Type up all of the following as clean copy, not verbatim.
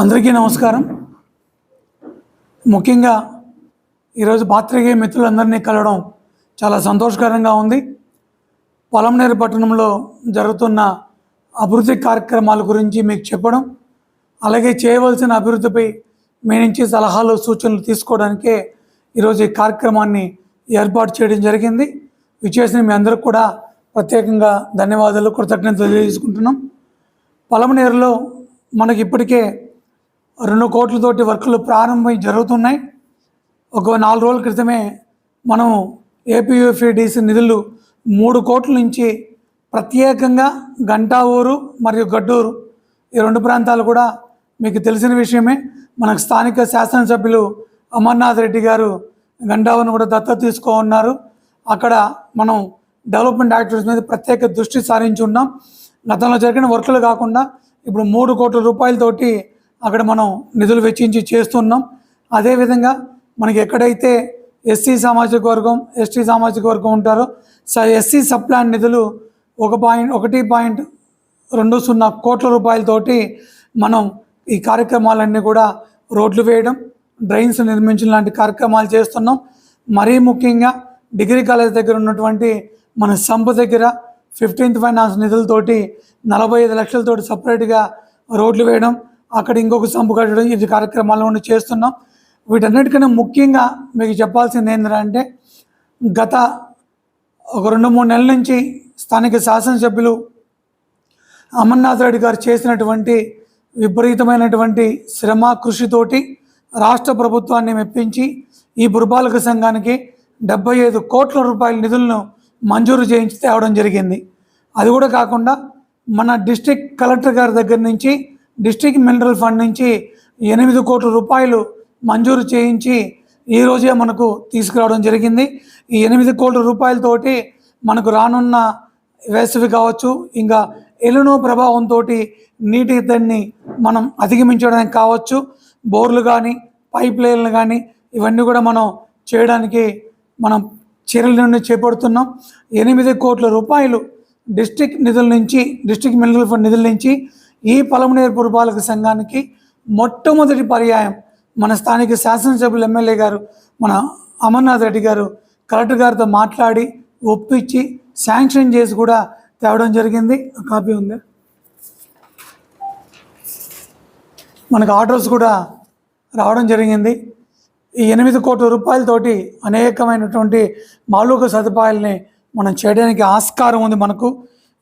అందరికీ నమస్కారం. ముఖ్యంగా ఈరోజు పాత్రికేయ మిత్రులందరినీ కలవడం చాలా సంతోషకరంగా ఉంది. పొలంనేరు పట్టణంలో జరుగుతున్న అభివృద్ధి కార్యక్రమాల గురించి మీకు చెప్పడం, అలాగే చేయవలసిన అభివృద్ధిపై మీ నుంచి సలహాలు సూచనలు తీసుకోవడానికే ఈరోజు ఈ కార్యక్రమాన్ని ఏర్పాటు చేయడం జరిగింది. విచ్చేసిన మీ అందరికి కూడా ప్రత్యేకంగా ధన్యవాదాలు, కృతజ్ఞతలు తెలియజేసుకుంటున్నాం. పొలంనేరులో మనకి ఇప్పటికే 2 కోట్లతోటి వర్కులు ప్రారంభమై జరుగుతున్నాయి. ఒక 4 రోజుల క్రితమే మనం ఏపీయూఎఫ్డిసి నిధులు 3 కోట్ల నుంచి ప్రత్యేకంగా గంటావూరు మరియు గడ్డూరు ఈ 2 ప్రాంతాలు కూడా మీకు తెలిసిన విషయమే. మనకు స్థానిక శాసనసభ్యులు అమర్నాథ్ రెడ్డి గారు గంటావూరును కూడా దత్తత తీసుకోన్నారు. అక్కడ మనం డెవలప్మెంట్ యాక్టివిటీస్ మీద ప్రత్యేక దృష్టి సారించి ఉన్నాం. గతంలో జరిగిన వర్కులు కాకుండా ఇప్పుడు 3 కోట్ల రూపాయలతోటి అక్కడ మనం నిధులు వెచ్చించి చేస్తున్నాం. అదేవిధంగా మనకి ఎక్కడైతే ఎస్సీ సామాజిక వర్గం, ఎస్టీ సామాజిక వర్గం ఉంటారో ఎస్సీ సబ్ ప్లాన్ నిధులు 1.20 కోట్ల రూపాయలతోటి మనం ఈ కార్యక్రమాలన్నీ కూడా రోడ్లు వేయడం, డ్రైన్స్ నిర్మించడం లాంటి కార్యక్రమాలు చేస్తున్నాం. మరీ ముఖ్యంగా డిగ్రీ కాలేజ్ దగ్గర ఉన్నటువంటి మన సంప దగ్గర 15th ఫైనాన్స్ నిధులతోటి 45 లక్షలతోటి సపరేట్గా రోడ్లు వేయడం, అక్కడ ఇంకొక సంపు కట్టడం, ఇది కార్యక్రమాలను చేస్తున్నాం. వీటన్నిటికన్నా ముఖ్యంగా మీకు చెప్పాల్సింది ఏంటంటే, గత ఒక 2-3 నెలల నుంచి స్థానిక శాసనసభ్యులు అమర్నాథ్ రెడ్డి గారు చేసినటువంటి విపరీతమైనటువంటి శ్రమ కృషితోటి రాష్ట్ర ప్రభుత్వాన్ని మెప్పించి ఈ పురపాలక సంఘానికి 75 కోట్ల రూపాయల నిధులను మంజూరు చేయించి తేవడం జరిగింది. అది కూడా కాకుండా మన డిస్ట్రిక్ట్ కలెక్టర్ గారి దగ్గర నుంచి డిస్ట్రిక్ట్ మినరల్ ఫండ్ నుంచి 8 కోట్ల రూపాయలు మంజూరు చేయించి ఈరోజే మనకు తీసుకురావడం జరిగింది. ఈ 8 కోట్ల రూపాయలతోటి మనకు రానున్న వేసవి కావచ్చు, ఇంకా ఎలునో ప్రభావంతో నీటి ఎద్దడిని మనం అధిగమించడానికి కావచ్చు, బోర్లు కానీ పైప్ లైన్లు కానీ ఇవన్నీ కూడా మనం చేయడానికి మనం చర్యలను చేపడుతున్నాం. 8 కోట్ల రూపాయలు డిస్ట్రిక్ట్ నిధుల నుంచి, డిస్ట్రిక్ట్ మినరల్ ఫండ్ నిధుల నుంచి ఈ పొలంనేరు పురపాలక సంఘానికి మొట్టమొదటి పర్యాయం మన స్థానిక శాసనసభ్యులు ఎమ్మెల్యే గారు మన అమర్నాథ్ రెడ్డి గారు కలెక్టర్ గారితో మాట్లాడి ఒప్పించి శాంక్షన్ చేసి కూడా తేవడం జరిగింది. కాపీ ఉంది, మనకు ఆర్డర్స్ కూడా రావడం జరిగింది. ఈ 8 కోట్ల రూపాయలతోటి అనేకమైనటువంటి మౌలిక సదుపాయాలని మనం చేయడానికి ఆస్కారం ఉంది మనకు.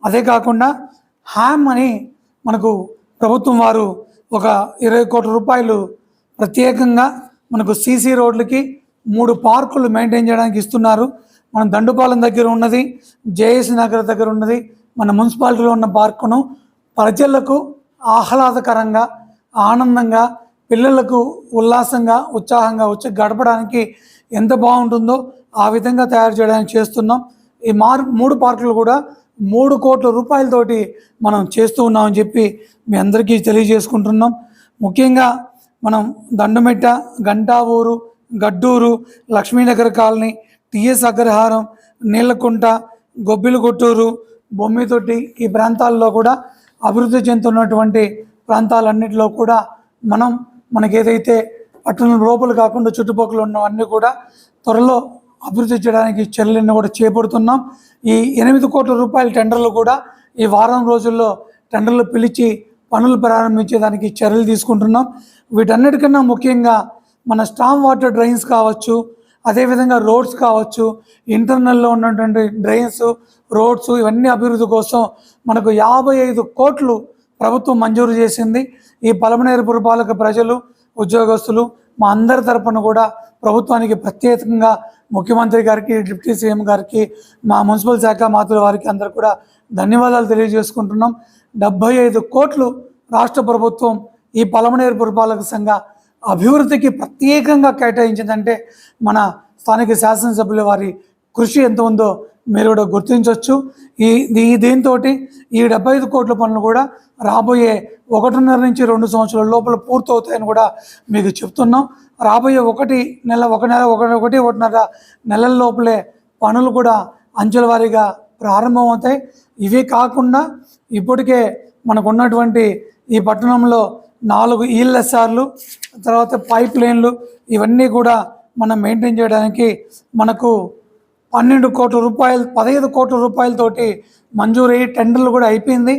అదే కాకుండా హ్యామ్ అని మనకు ప్రభుత్వం వారు ఒక 20 కోట్ల రూపాయలు ప్రత్యేకంగా మనకు సీసీ రోడ్లకి 3 పార్కులు మెయింటైన్ చేయడానికి ఇస్తున్నారు. మన దండుపాలెం దగ్గర ఉన్నది, జేఎస్ నగర్ దగ్గర ఉన్నది, మన మున్సిపాలిటీలో ఉన్న పార్కును ప్రజలకు ఆహ్లాదకరంగా, ఆనందంగా, పిల్లలకు ఉల్లాసంగా, ఉత్సాహంగా వచ్చి గడపడానికి ఎంత బాగుంటుందో ఆ విధంగా తయారు చేయడానికి చేస్తున్నాం. ఈ 3 పార్కులు కూడా 3 కోట్ల రూపాయలతోటి మనం చేస్తూ ఉన్నామని చెప్పి మీ అందరికీ తెలియజేసుకుంటున్నాం. ముఖ్యంగా మనం దండుమెట్ట, గంటావూరు, గడ్డూరు, లక్ష్మీనగర్ కాలనీ, టిఎస్ అగ్రహారం, నీళ్లకుంట, గొబ్బిలిగుట్టూరు, బొమ్మితొట్టి ఈ ప్రాంతాల్లో కూడా అభివృద్ధి చెందుతున్నటువంటి ప్రాంతాలన్నింటిలో కూడా మనకి ఏదైతే పట్టణం లోపల కాకుండా చుట్టుపక్కల ఉన్నవన్నీ కూడా త్వరలో అభివృద్ధి చేయడానికి చర్యలను కూడా చేపడుతున్నాం. ఈ 8 కోట్ల రూపాయల టెండర్లు కూడా ఈ వారం రోజుల్లో టెండర్లు పిలిచి పనులు ప్రారంభించేదానికి చర్యలు తీసుకుంటున్నాం. వీటన్నిటికన్నా ముఖ్యంగా మన స్టామ్ వాటర్ డ్రైన్స్ కావచ్చు, అదేవిధంగా రోడ్స్ కావచ్చు, ఇంటర్నల్లో ఉన్నటువంటి డ్రైన్స్, రోడ్స్ ఇవన్నీ అభివృద్ధి కోసం మనకు 55 కోట్లు ప్రభుత్వం మంజూరు చేసింది. ఈ పొలంనేరు పురపాలక ప్రజలు, ఉద్యోగస్తులు మా అందరి తరపున కూడా ప్రభుత్వానికి ప్రత్యేకంగా ముఖ్యమంత్రి గారికి, డిప్యూటీ సీఎం గారికి, మా మున్సిపల్ శాఖ మంత్రుల వారికి అందరూ కూడా ధన్యవాదాలు తెలియజేసుకుంటున్నాం. 75 కోట్లు రాష్ట్ర ప్రభుత్వం ఈ పొలంనేరు పురపాలక సంఘ అభివృద్ధికి ప్రత్యేకంగా కేటాయించిందంటే మన స్థానిక శాసనసభ్యుల వారి కృషి ఎంత ఉందో మీరు కూడా గుర్తించవచ్చు. దీంతో ఈ 75 కోట్ల పనులు కూడా రాబోయే 1.5 నుంచి 2 సంవత్సరాల లోపల పూర్తవుతాయని కూడా మీకు చెప్తున్నాం. రాబోయే 1 నెల 1.5 నెలల లోపలే పనులు కూడా అంచెల వారీగా ప్రారంభమవుతాయి. ఇవే కాకుండా ఇప్పటికే మనకు ఉన్నటువంటి ఈ పట్టణంలో 4 ఈఎల్ఎస్ఆర్లు, తర్వాత పైప్ లైన్లు ఇవన్నీ కూడా మనం మెయింటైన్ చేయడానికి మనకు 12 కోట్ల రూపాయలు 15 కోట్ల రూపాయలతోటి మంజూరయ్యి టెండర్లు కూడా అయిపోయింది.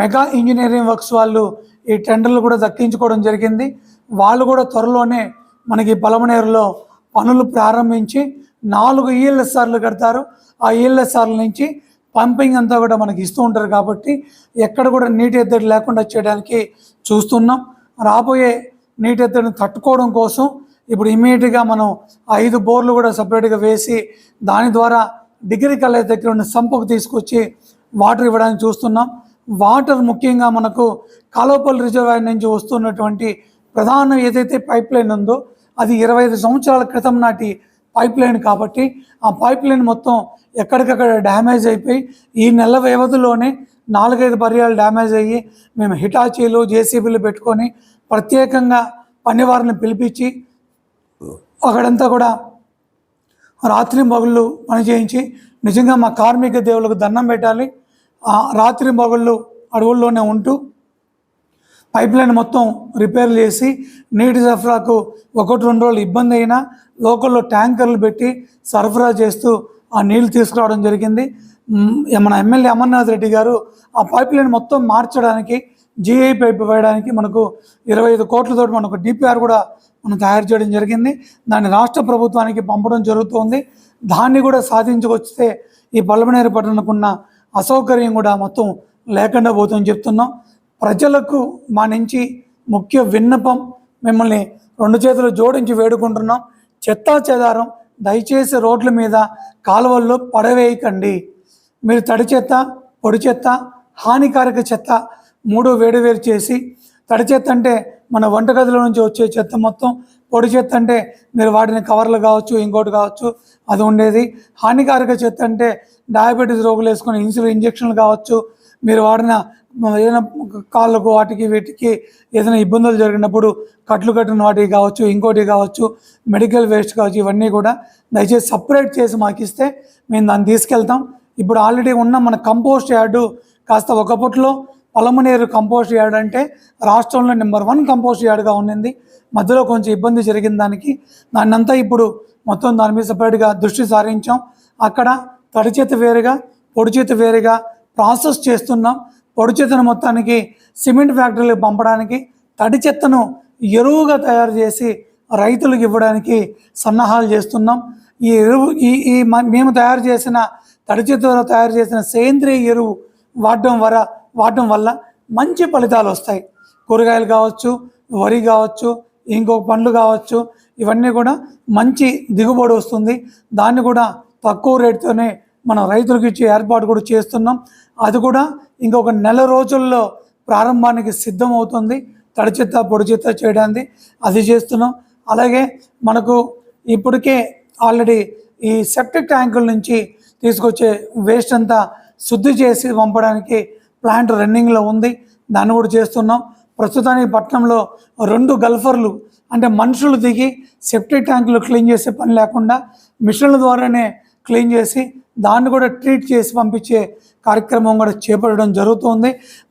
మెగా ఇంజనీరింగ్ వర్క్స్ వాళ్ళు ఈ టెండర్లు కూడా దక్కించుకోవడం జరిగింది. వాళ్ళు కూడా త్వరలోనే మనకి పలమనేరులో పనులు ప్రారంభించి 4 ఈఎల్ఎస్ఆర్లు కడతారు. ఆ ఈఎల్ఎస్ఆర్ల నుంచి పంపింగ్ అంతా కూడా మనకి ఇస్తూ ఉంటారు కాబట్టి ఎక్కడ కూడా నీటి ఎద్దడి లేకుండా చేయడానికి చూస్తున్నాం. రాబోయే నీటి ఎద్దడిని తట్టుకోవడం కోసం ఇప్పుడు ఇమీడియట్గా మనం 5 బోర్లు కూడా సపరేట్గా వేసి దాని ద్వారా డిగ్రీ కాలేజ్ దగ్గర ఉన్న సంపుకు తీసుకొచ్చి వాటర్ ఇవ్వడానికి చూస్తున్నాం. వాటర్ ముఖ్యంగా మనకు కాలువపల్లి రిజర్వాయర్ నుంచి వస్తున్నటువంటి ప్రధాన ఏదైతే పైప్ లైన్ ఉందో అది 25 సంవత్సరాల క్రితం నాటి పైప్ లైన్ కాబట్టి ఆ పైప్ లైన్ మొత్తం ఎక్కడికక్కడ డ్యామేజ్ అయిపోయి ఈ నెల వ్యవధిలోనే 4-5 పర్యాలు డ్యామేజ్ అయ్యి మేము హిటాచీలు జేసీబీలు పెట్టుకొని ప్రత్యేకంగా పనివారిని పిలిపించి అక్కడంతా కూడా రాత్రి పగళ్ళు పని చేయించి నిజంగా మా కార్మిక దేవులకు దండం పెట్టాలి. రాత్రి పగళ్ళు అడవుల్లోనే ఉంటూ పైప్ లైన్ మొత్తం రిపేర్ చేసి నీటి సరఫరాకు 1-2 రోజులు ఇబ్బంది అయినా లోకల్లో ట్యాంకర్లు పెట్టి సరఫరా చేస్తూ ఆ నీళ్లు తీసుకురావడం జరిగింది. మన ఎమ్మెల్యే అమర్నాథ్ రెడ్డి గారు ఆ పైప్ లైన్ మొత్తం మార్చడానికి జీఐ పైప్ వేయడానికి మనకు 25 కోట్లతోటి మనకు డిపిఆర్ కూడా మనం తయారు చేయడం జరిగింది. దాన్ని రాష్ట్ర ప్రభుత్వానికి పంపడం జరుగుతుంది. దాన్ని కూడా సాధించుకొస్తే ఈ పలమనేరు పట్టణకున్న అసౌకర్యం కూడా మొత్తం లేకుండా పోతుందని చెప్తున్నాం. ప్రజలకు మా నుంచి ముఖ్య విన్నపం, మిమ్మల్ని 2 చేతులు జోడించి వేడుకుంటున్నాం. చెత్తా చెదారం దయచేసి రోడ్ల మీద కాలువల్లో పడవేయకండి. మీరు తడి చెత్త, పొడి చెత్త, హానికారక చెత్త 3 వేరు చేసి, తడి చెత్త అంటే మన వంటగదిలో నుంచి వచ్చే చెత్త మొత్తం, పొడి చెత్త అంటే మీరు వాడిన కవర్లు కావచ్చు, ఇంకోటి కావచ్చు అది ఉండేది. హానికారక చెత్త అంటే డయాబెటీస్ రోగులు వేసుకునే ఇన్సులిన్ ఇంజక్షన్లు కావచ్చు, మీరు వాడిన ఏదైనా కాళ్ళకు వాటికి వీటికి ఏదైనా ఇబ్బందులు జరిగినప్పుడు కట్లు కట్టిన వాటికి కావచ్చు, ఇంకోటి కావచ్చు, మెడికల్ వేస్ట్ కావచ్చు, ఇవన్నీ కూడా దయచేసి సపరేట్ చేసి మాకు ఇస్తే మేము దాన్ని తీసుకెళ్తాం. ఇప్పుడు ఆల్రెడీ ఉన్న మన కంపోస్ట్ యార్డు కాస్త ఒకప్పట్లో పలమనేరు కంపోస్ట్ యార్డ్ అంటే రాష్ట్రంలో నెంబర్ 1 కంపోస్ట్ యార్డ్గా ఉండింది. మధ్యలో కొంచెం ఇబ్బంది జరిగిన దాన్నంతా ఇప్పుడు మొత్తం దాని మీద సపరేట్గా దృష్టి సారించాం. అక్కడ తడి చెత్త వేరుగా, పొడి చెత్త వేరుగా ప్రాసెస్ చేస్తున్నాం. పొడి చెత్తను మొత్తానికి సిమెంట్ ఫ్యాక్టరీలకు పంపడానికి, తడి చెత్తను ఎరువుగా తయారు చేసి రైతులకు ఇవ్వడానికి సన్నాహాలు చేస్తున్నాం. ఈ ఎరువు మేము తయారు చేసిన తడి చెత్తతో తయారు చేసిన సేంద్రియ ఎరువు వాడటం వల్ల మంచి ఫలితాలు వస్తాయి. కూరగాయలు కావచ్చు, వరి కావచ్చు, ఇంకొక పండ్లు కావచ్చు, ఇవన్నీ కూడా మంచి దిగుబడి వస్తుంది. దాన్ని కూడా తక్కువ రేటుతోనే మనం రైతులకు ఇచ్చే ఏర్పాటు కూడా చేస్తున్నాం. అది కూడా ఇంకొక నెల రోజుల్లో ప్రారంభానికి సిద్ధమవుతుంది. తడి చెత్త, పొడి చెత్త చేయడానికి అది చేస్తున్నాం. అలాగే మనకు ఇప్పటికే ఆల్రెడీ ఈ సెప్టిక్ ట్యాంకుల నుంచి తీసుకొచ్చే వేస్ట్ అంతా శుద్ధి చేసి పంపడానికి ప్లాంట్ రన్నింగ్లో ఉంది. దాన్ని కూడా చేస్తున్నాం. ప్రస్తుతానికి పట్టణంలో 2 గల్ఫర్లు అంటే మనుషులు దిగి సెప్టిక్ ట్యాంకులు క్లీన్ చేసే పని లేకుండా మిషన్ల ద్వారానే క్లీన్ చేసి దాన్ని కూడా ట్రీట్ చేసి పంపించే కార్యక్రమం కూడా చేపట్టడం జరుగుతుంది.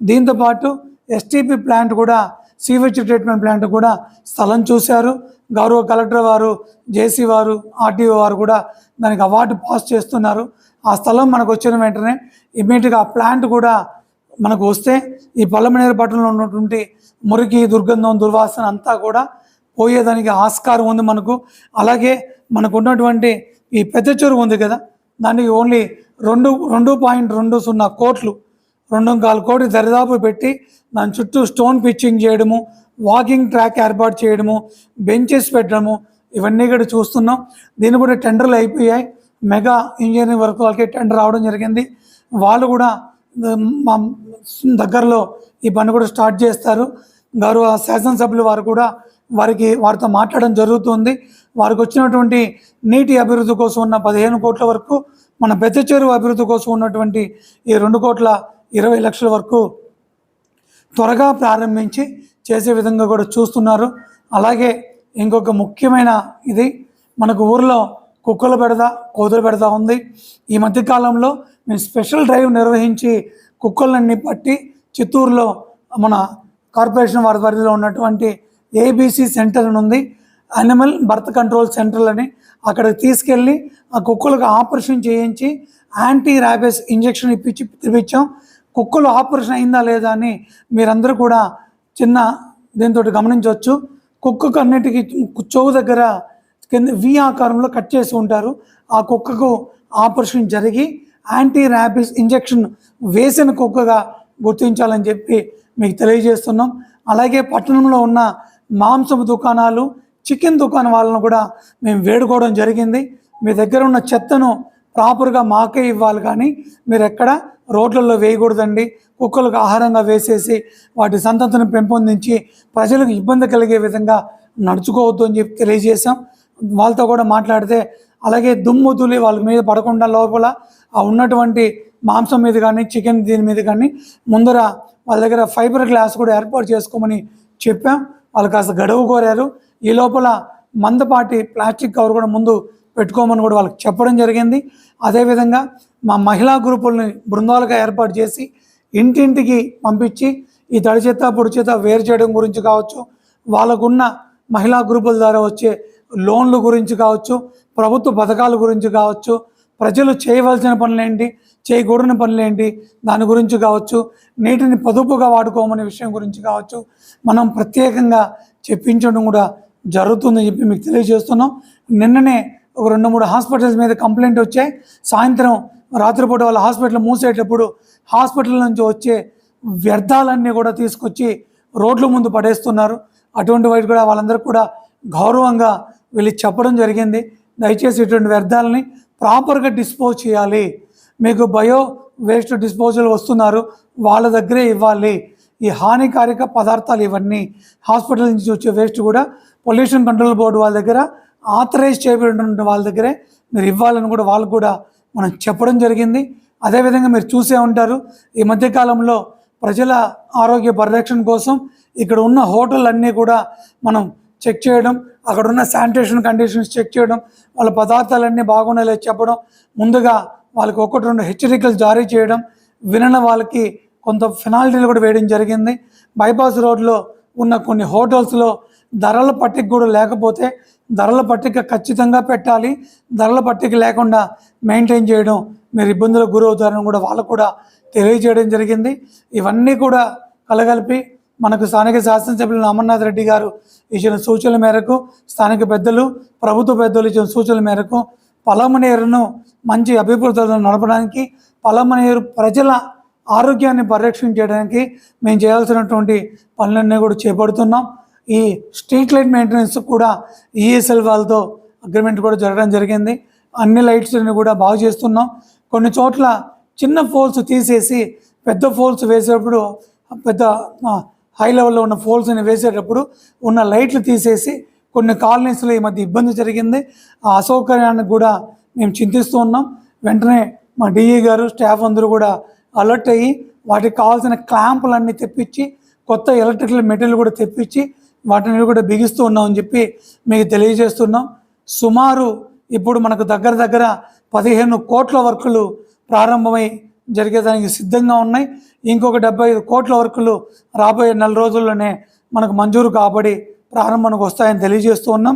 దీంతోపాటు ఎస్టీపీ ప్లాంట్ కూడా, సీవేజ్ ట్రీట్మెంట్ ప్లాంట్ కూడా స్థలం చూశారు. గౌరవ కలెక్టర్ వారు, జేసీ వారు, ఆర్టీఓ వారు కూడా దానికి అవార్డు పాస్ చేస్తున్నారు. ఆ స్థలం మనకు వచ్చిన వెంటనే ఇమీడియట్గా ఆ ప్లాంట్ కూడా మనకు వస్తే ఈ పలమనేరు పట్టణంలో ఉన్నటువంటి మురికి, దుర్గంధం, దుర్వాసన అంతా కూడా పోయేదానికి ఆస్కారం ఉంది మనకు. అలాగే మనకు ఉన్నటువంటి ఈ పెద్ద చెరువు ఉంది కదా, దానికి ఓన్లీ 2.20 కోట్లు, 2.25 కోట్లు దరిదాపు పెట్టి దాని చుట్టూ స్టోన్ పిచ్చింగ్ చేయడము, వాకింగ్ ట్రాక్ ఏర్పాటు చేయడము, బెంచెస్ పెట్టడము, ఇవన్నీ కూడా చూస్తున్నాం. దీన్ని కూడా టెండర్లు అయిపోయాయి. మెగా ఇంజనీరింగ్ వర్క్ వాళ్ళకి టెండర్ రావడం జరిగింది. వాళ్ళు కూడా మా దగ్గరలో ఈ పని కూడా స్టార్ట్ చేస్తారు. గౌరవ శాసనసభ్యులు వారు కూడా వారితో మాట్లాడడం జరుగుతుంది. వారికి వచ్చినటువంటి నీటి అభివృద్ధి కోసం ఉన్న 15 కోట్ల వరకు, మన పెద్ద చెరువు అభివృద్ధి కోసం ఉన్నటువంటి ఈ 2,20,00,000 వరకు త్వరగా ప్రారంభించి చేసే విధంగా కూడా చూస్తున్నారు. అలాగే ఇంకొక ముఖ్యమైన ఇది, మనకు ఊర్లో కుక్కల బెడద, కోతుల బెడద ఉంది. ఈ మధ్యకాలంలో మేము స్పెషల్ డ్రైవ్ నిర్వహించి కుక్కలన్నీ పట్టి చిత్తూరులో మన కార్పొరేషన్ వారి పరిధిలో ఉన్నటువంటి ఏబీసీ సెంటర్ అని ఉంది, యానిమల్ బర్త్ కంట్రోల్ సెంటర్ అని. అక్కడికి తీసుకెళ్ళి ఆ కుక్కలకు ఆపరేషన్ చేయించి యాంటీ ర్యాబిస్ ఇంజెక్షన్ ఇప్పించాం. కుక్కలు ఆపరేషన్ అయిందా లేదా అని మీరందరూ కూడా చిన్న దీంతో గమనించవచ్చు. కుక్కకు అన్నిటికీ చెవు దగ్గర కింద వి ఆకారంలో కట్ చేసి ఉంటారు. ఆ కుక్కకు ఆపరేషన్ జరిగి యాంటీ ర్యాబిస్ ఇంజెక్షన్ వేసిన కుక్కగా గుర్తించాలని చెప్పి మీకు తెలియజేస్తున్నాం. అలాగే పట్టణంలో ఉన్న మాంసపు దుకాణాలు, చికెన్ దుకాణం వాళ్ళను కూడా మేము వేడుకోవడం జరిగింది. మీ దగ్గర ఉన్న చెత్తను ప్రాపర్గా మాకే ఇవ్వాలి, కానీ మీరు ఎక్కడ రోడ్లలో వేయకూడదండి. కుక్కలకు ఆహారంగా వేసేసి వాటి సంతతిని పెంపొందించి ప్రజలకు ఇబ్బంది కలిగే విధంగా నడుచుకోవద్దు అని చెప్పి తెలియజేశాం. వాళ్ళతో కూడా మాట్లాడితే అలాగే దుమ్ము ధూళి వాళ్ళ మీద పడకుండా లోపల ఆ ఉన్నటువంటి మాంసం మీద కానీ చికెన్ దీని మీద కానీ ముందర వాళ్ళ దగ్గర ఫైబర్ గ్లాస్ కూడా ఏర్పాటు చేసుకోమని చెప్పాం. వాళ్ళు కాస్త గడువు కోరారు. ఈ లోపల మందపాటి ప్లాస్టిక్ కవర్ కూడా ముందు పెట్టుకోమని కూడా వాళ్ళకి చెప్పడం జరిగింది. అదేవిధంగా మా మహిళా గ్రూపుల్ని బృందాలుగా ఏర్పాటు చేసి ఇంటింటికి పంపించి ఈ తడి చెత్త పొడి చెత్త వేరు చేయడం గురించి కావచ్చు, వాళ్ళకున్న మహిళా గ్రూపుల ద్వారా వచ్చే లోన్ల గురించి కావచ్చు, ప్రభుత్వ పథకాల గురించి కావచ్చు, ప్రజలు చేయవలసిన పనులేంటి, చేయకూడని పనులేంటి దాని గురించి కావచ్చు, నీటిని పొదుపుగా వాడుకోమనే విషయం గురించి కావచ్చు మనం ప్రత్యేకంగా చెప్పించడం కూడా జరుగుతుందని చెప్పి మీకు తెలియజేస్తున్నాం. నిన్ననే ఒక 2-3 హాస్పిటల్స్ మీద కంప్లైంట్ వచ్చాయి. సాయంత్రం రాత్రిపూట వాళ్ళ హాస్పిటల్ మూసేటప్పుడు హాస్పిటల్ నుంచి వచ్చే వ్యర్థాలన్నీ కూడా తీసుకొచ్చి రోడ్ల ముందు పడేస్తున్నారు. అటువంటి వాటి కూడా వాళ్ళందరూ కూడా గౌరవంగా వెళ్ళి చెప్పడం జరిగింది. దయచేసి ఇటువంటి వ్యర్థాలని ప్రాపర్గా డిస్పోజ్ చేయాలి. మీకు బయో వేస్ట్ డిస్పోజల్ వస్తున్నారు, వాళ్ళ దగ్గరే ఇవ్వాలి. ఈ హానికారక పదార్థాలు ఇవన్నీ హాస్పిటల్ నుంచి వచ్చే వేస్ట్ కూడా పొల్యూషన్ కంట్రోల్ బోర్డు వాళ్ళ దగ్గర ఆథరైజ్ చేయబడిన వాళ్ళ దగ్గరే మీరు ఇవ్వాలని కూడా వాళ్ళకు కూడా మనం చెప్పడం జరిగింది. అదేవిధంగా మీరు చూసే ఉంటారు, ఈ మధ్యకాలంలో ప్రజల ఆరోగ్య పరిరక్షణ కోసం ఇక్కడ ఉన్న హోటల్ అన్నీ కూడా మనం చెక్ చేయడం, అక్కడ ఉన్న శానిటేషన్ కండిషన్స్ చెక్ చేయడం, వాళ్ళ పదార్థాలన్నీ బాగుండేలా చెప్పడం, ముందుగా వాళ్ళకి 1-2 హెచ్చరికలు జారీ చేయడం, వినని వాళ్ళకి కొంత పెనాల్టీలు కూడా వేయడం జరిగింది. బైపాస్ రోడ్లో ఉన్న కొన్ని హోటల్స్లో ధరల పట్టిక కూడా లేకపోతే ధరల పట్టిక ఖచ్చితంగా పెట్టాలి, ధరల పట్టిక లేకుండా మెయింటైన్ చేయడం మీరు ఇబ్బందులకు గురవుతారని కూడా వాళ్ళకు కూడా తెలియజేయడం జరిగింది. ఇవన్నీ కూడా కలగలిపి మనకు స్థానిక శాసనసభ్యులు అమర్నాథ్ రెడ్డి గారు ఇచ్చిన సూచనల మేరకు, స్థానిక పెద్దలు, ప్రభుత్వ పెద్దలు ఇచ్చిన సూచనల మేరకు పలమనేరును మంచి అభివృద్ధిలో నడపడానికి, పలమనేరు ప్రజల ఆరోగ్యాన్ని పరిరక్షించడానికి మేము చేయాల్సినటువంటి పనులన్నీ కూడా చేపడుతున్నాం. ఈ స్ట్రీట్ లైట్ మెయింటెనెన్స్ కూడా ఈఎస్ఎల్ వాళ్ళతో అగ్రిమెంట్ కూడా జరగడం జరిగింది. అన్ని లైట్స్ని కూడా బాగు చేస్తున్నాం. కొన్ని చోట్ల చిన్న పోల్స్ తీసేసి పెద్ద పోల్స్ వేసేటప్పుడు, పెద్ద హై లెవెల్లో ఉన్న పోల్స్ని వేసేటప్పుడు ఉన్న లైట్లు తీసేసి కొన్ని కాలనీస్లో ఈ మధ్య ఇబ్బంది జరిగింది. ఆ అసౌకర్యానికి కూడా మేము చింతిస్తూ ఉన్నాం. వెంటనే మా డిఈ గారు, స్టాఫ్ అందరూ కూడా అలర్ట్ అయ్యి వాటికి కావాల్సిన క్లాంపులన్నీ తెప్పించి కొత్త ఎలక్ట్రికల్ మెటీరియల్ కూడా తెప్పించి వాటిని కూడా బిగిస్తూ ఉన్నామని చెప్పి మీకు తెలియజేస్తున్నాం. సుమారు ఇప్పుడు మనకు దగ్గర 15 కోట్ల వర్కులు ప్రారంభమై జరిగేదానికి సిద్ధంగా ఉన్నాయి. ఇంకొక 75 కోట్ల వర్కులు రాబోయే 4 రోజుల్లోనే మనకు మంజూరు కాబడి ప్రారంభానికి వస్తాయని తెలియజేస్తూ ఉన్నాం.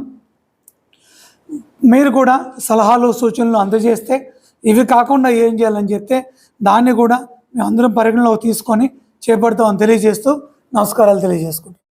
మీరు కూడా సలహాలు సూచనలు అందజేస్తే, ఇవి కాకుండా ఏం చేయాలని చెప్తే దాన్ని కూడా మేము అందరం పరిగణలోకి తీసుకొని చేపడతామని తెలియజేస్తూ నమస్కారాలు తెలియజేసుకుంటాం.